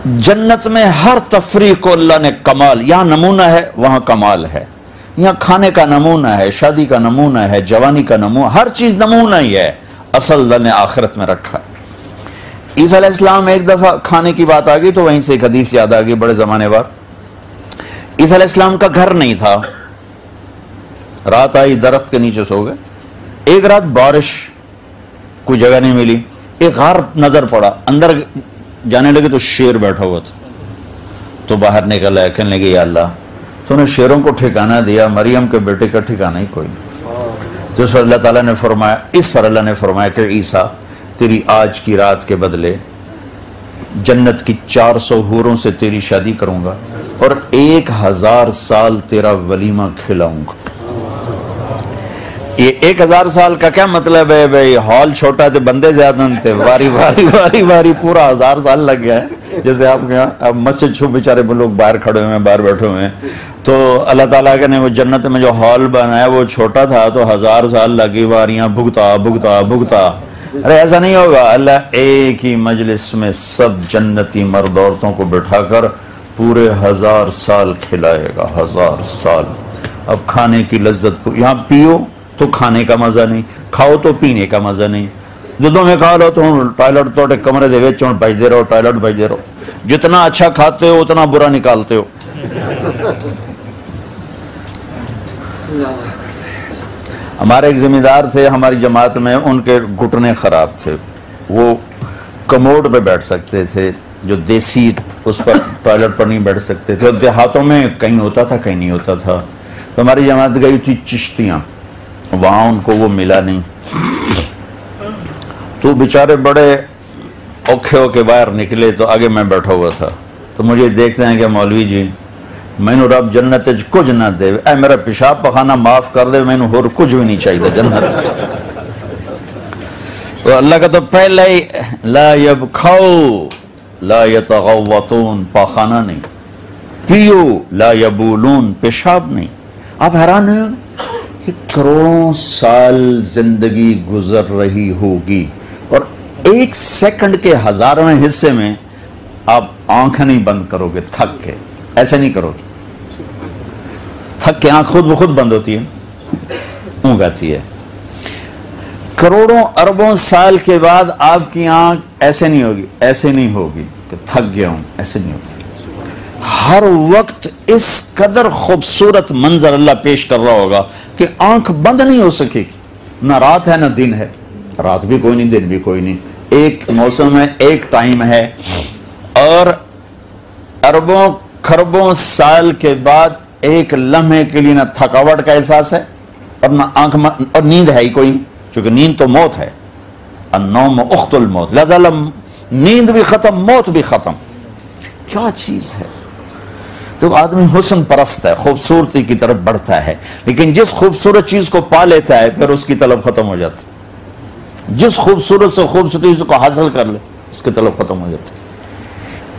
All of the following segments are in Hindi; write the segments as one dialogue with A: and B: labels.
A: जन्नत में हर तफरीक को अल्लाह ने कमाल, यहां नमूना है वहां कमाल है, यहाँ खाने का नमूना है, शादी का नमूना है, जवानी का नमूना, हर चीज नमूना ही है। असल अल्लाह ने आखिरत में रखा है। ईसा अलैहिस्सलाम एक दफा खाने की बात आ गई तो वहीं से एक हदीस याद आ गई बड़े जमाने बाद। ईसा अलैहिस्सलाम का घर नहीं था, रात आई दरख्त के नीचे सो गए। एक रात बारिश, कोई जगह नहीं मिली, एक गार नजर पड़ा, अंदर जाने लगे तो शेर बैठा हुआ था। तो बाहर निकल आया, कहने लगे या अल्लाह तूने शेरों को ठिकाना दिया, मरियम के बेटे का ठिकाना ही कोई नहीं। तो इस पर अल्लाह ताला ने फरमाया, इस पर अल्लाह ने फरमाया कि ईसा तेरी आज की रात के बदले जन्नत की 400 हूरों से तेरी शादी करूंगा और 1000 साल तेरा वलीमा खिलाऊंगा। ये 1000 साल का क्या मतलब है भाई? हॉल छोटा थे, बंदे ज्यादा थे, वारी वारी वारी वारी पूरा 1000 साल लग गया है। जैसे आपके यहाँ अब मस्जिद छू बेचारे लोग बाहर खड़े हुए हैं, बाहर बैठे हुए हैं, तो अल्लाह ताला के ने वो जन्नत में जो हॉल बनाया वो छोटा था तो 1000 साल लगी, वारियां भुगता भुगता भुगता। अरे ऐसा नहीं होगा, अल्लाह एक ही मजलिस में सब जन्नती मर्द औरतों को बिठाकर पूरे 1000 साल खिलाएगा, 1000 साल। अब खाने की लज्जत को, यहाँ पियो तो खाने का मजा नहीं, खाओ तो पीने का मजा नहीं। दुधों में खा लो तो टॉयलेट तो कमरे दे वेच बजते रहो, टॉयलेट बजते रहो। जितना अच्छा खाते हो उतना बुरा निकालते हो। हमारे एक जिम्मेदार थे हमारी जमात में, उनके घुटने खराब थे, वो कमोड पे बैठ सकते थे, जो देसी उस पर टॉयलेट पर नहीं बैठ सकते थे। देहातों में कहीं होता था कहीं नहीं होता था। तो हमारी जमात गई थी चिश्तियाँ, वहां उनको वो मिला नहीं, तो बेचारे बड़े औखे होके बाहर निकले। तो आगे मैं बैठा हुआ था, तो मुझे देखते हैं कि मौलवी जी मैनू रब जन्नत कुछ ना दे, ऐ मेरा पेशाब पखाना माफ कर दे, मैनू होर कुछ भी नहीं चाहिए जन्नत। तो अल्लाह का तो पहले ही ला यबखाऊ ला यतगव्वतून, पाखाना नहीं, पियो ला यबूलून, पेशाब नहीं। आप हैरान हो कि करोड़ों साल जिंदगी गुजर रही होगी और 1 सेकंड के 1000वें हिस्से में आप आंख नहीं बंद करोगे थक के, ऐसे नहीं करोगे। थक के आंख खुद ब खुद बंद होती है, ऊँग आती है। करोड़ों अरबों साल के बाद आपकी आंख ऐसे नहीं होगी, ऐसे नहीं होगी कि थक गया हूं, ऐसे नहीं होगी। हर वक्त इस कदर खूबसूरत मंजर अल्लाह पेश कर रहा होगा कि आंख बंद नहीं हो सकेगी। ना रात है ना दिन है, रात भी कोई नहीं दिन भी कोई नहीं, एक मौसम है, एक टाइम है। और अरबों खरबों साल के बाद एक लम्हे के लिए ना थकावट का एहसास है और ना आंख और नींद है ही कोई, क्योंकि नींद तो मौत है। अन्नौम उख्तुल मौत, लिहाजा नींद भी खत्म, मौत भी खत्म। क्या चीज है? तो आदमी हुस्न परस्त है, खूबसूरती की तरफ बढ़ता है, लेकिन जिस खूबसूरत चीज को पा लेता है फिर उसकी तलब खत्म हो जाती है। जिस खूबसूरत से खूबसूरती को हासिल कर ले उसकी तलब खत्म हो जाती है।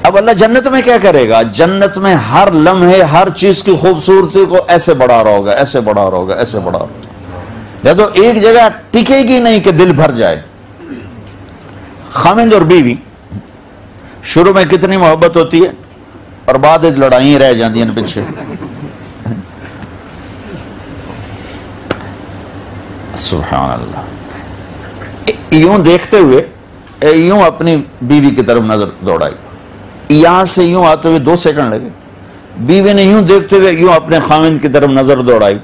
A: अब अल्लाह जन्नत में क्या करेगा? जन्नत में हर लम्हे हर चीज की खूबसूरती को ऐसे बढ़ा रहा होगा, ऐसे बढ़ा रहा होगा, ऐसे बढ़ा रहा होगा, या तो एक जगह टिकेगी नहीं कि दिल भर जाए। खामिंद और बीवी शुरू में कितनी मोहब्बत होती है और बाद में लड़ाई रह जाती हैं पीछे। सुभान अल्लाह। यूं देखते हुए यूं अपनी बीवी की तरफ नजर दौड़ाई, यहां से यूं आते हुए 2 सेकंड लगे। बीवी ने यूं देखते हुए यूं अपने खामिंद की तरफ नजर दौड़ाई,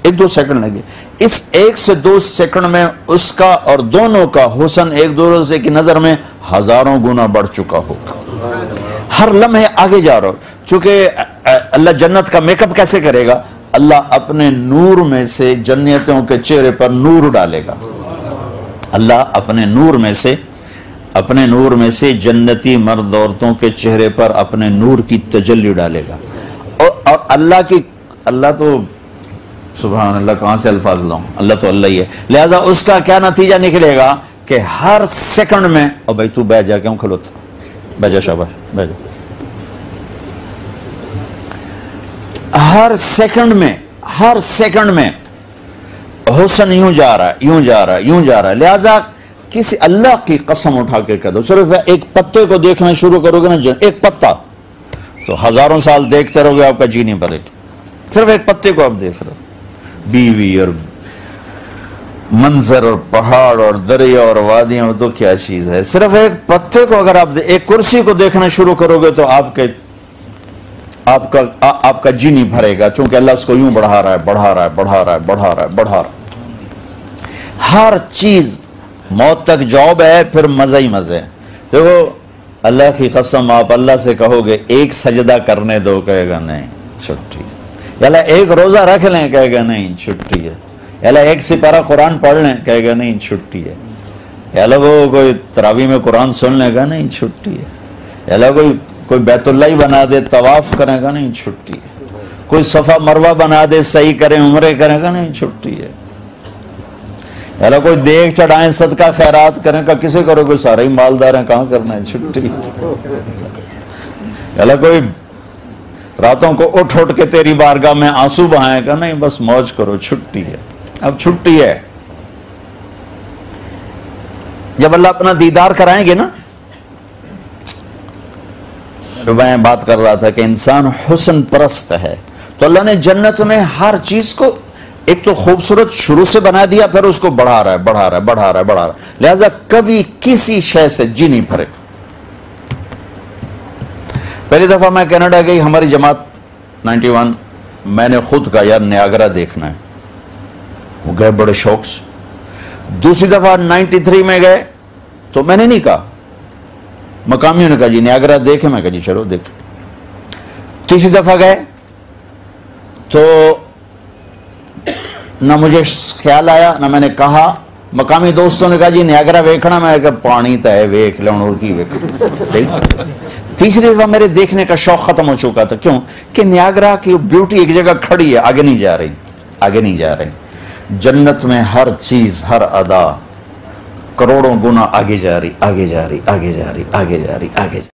A: 1-2 सेकंड लगे। इस 1 से 2 सेकंड में उसका और दोनों का हुस्न एक दूसरे की नजर में हजारों गुना बढ़ चुका होगा। हर लम्हे आगे जा रहा हो। चूंकि अल्लाह जन्नत का मेकअप कैसे करेगा? अल्लाह अपने नूर में से जन्नतियों के चेहरे पर नूर डालेगा। अल्लाह अपने नूर में से जन्नती मर्द औरतों के चेहरे पर अपने नूर की तजल्ली डालेगा। और अल्लाह तो सुभान अल्लाह, कहां से अल्फाज लाऊं, अल्लाह तो अल्लाह ही है। लिहाजा उसका क्या नतीजा निकलेगा कि हर सेकंड में, और भाई तू बैठ जा, क्यों खलोता, बैठ जा, शाबाश बैठ जा। हर सेकंड में हुस्न यूं जा रहा है, यूं जा रहा है, यूं जा रहा है। लिहाजा किसी अल्लाह की कसम उठा के कह दो, सिर्फ एक पत्ते को देखना शुरू करोगे ना, एक पत्ता, तो हजारों साल देखते रहोगे, आपका जी नहीं भरेगा। सिर्फ एक पत्ते को आप देख रहे हो, बीवी और मंजर और पहाड़ और दरिया और वादियां, तो क्या चीज है। सिर्फ एक पत्ते को अगर आप एक कुर्सी को देखना शुरू करोगे तो आपका जी नहीं भरेगा, क्योंकि अल्लाह उसको यूं बढ़ा रहा है, बढ़ा रहा है, बढ़ा रहा है, बढ़ा रहा है, बढ़ा रहा है। हर चीज मौत तक जॉब है, फिर मजा ही मजे है। देखो अल्लाह की कसम, आप अल्लाह से कहोगे एक सजदा करने दो, कहेगा नहीं छुट्टी है। अल्लाह एक रोजा रख लें, कहेगा नहीं छुट्टी है। अल्लाह एक सिपारा कुरान पढ़ लें, कहेगा नहीं छुट्टी है। अल्लाह वो कोई तरावी में कुरान सुन लेगा, नहीं छुट्टी है। अल्लाह कोई बैतुल्लाह ही बना दे, तवाफ करेगा, नहीं छुट्टी है। कोई सफा मरवा बना दे, सही करें, उम्रे करेगा, नहीं छुट्टी है। अल्लाह कोई देख चढ़ाएं, सदका खैरात करें, का किसे करोगे, सारे ही मालदार हैं, कहां करना है, छुट्टी। अल्लाह कोई रातों को उठ उठ के तेरी बारगाह में आंसू बहाएगा, नहीं बस मौज करो, छुट्टी है। अब छुट्टी है, जब अल्लाह अपना दीदार कराएंगे ना, तो मैं बात कर रहा था कि इंसान हुस्न परस्त है, तो अल्लाह ने जन्नत में हर चीज को एक तो खूबसूरत शुरू से बना दिया, फिर उसको बढ़ा रहा है, बढ़ा रहा है, बढ़ा रहा है, बढ़ा रहा है। लिहाजा कभी किसी शय से जी नहीं भरेगा। पहली दफा मैं कनाडा गई, हमारी जमात 91, मैंने खुद कहा यार नियाग्रा देखना है, वो गए बड़े शौक से। दूसरी दफा 93 में गए, तो मैंने नहीं कहा, मकामियों ने कहा जी नियाग्रा देखे, मैं कहा जी चलो देख। तीसरी दफा गए तो ना मुझे ख्याल आया, ना मैंने कहा, मकामी दोस्तों ने कहा जी नियाग्रा वेखना, मैं कहा पानी तो है वेख ले, और की वेख। तीसरी दफा मेरे देखने का शौक खत्म हो चुका था। क्यों? कि नियाग्रा की ब्यूटी एक जगह खड़ी है, आगे नहीं जा रही, आगे नहीं जा रही। जन्नत में हर चीज, हर अदा करोड़ों गुना आगे जा रही, आगे जा रही, आगे जा रही, आगे जा रही, आगे जा रही।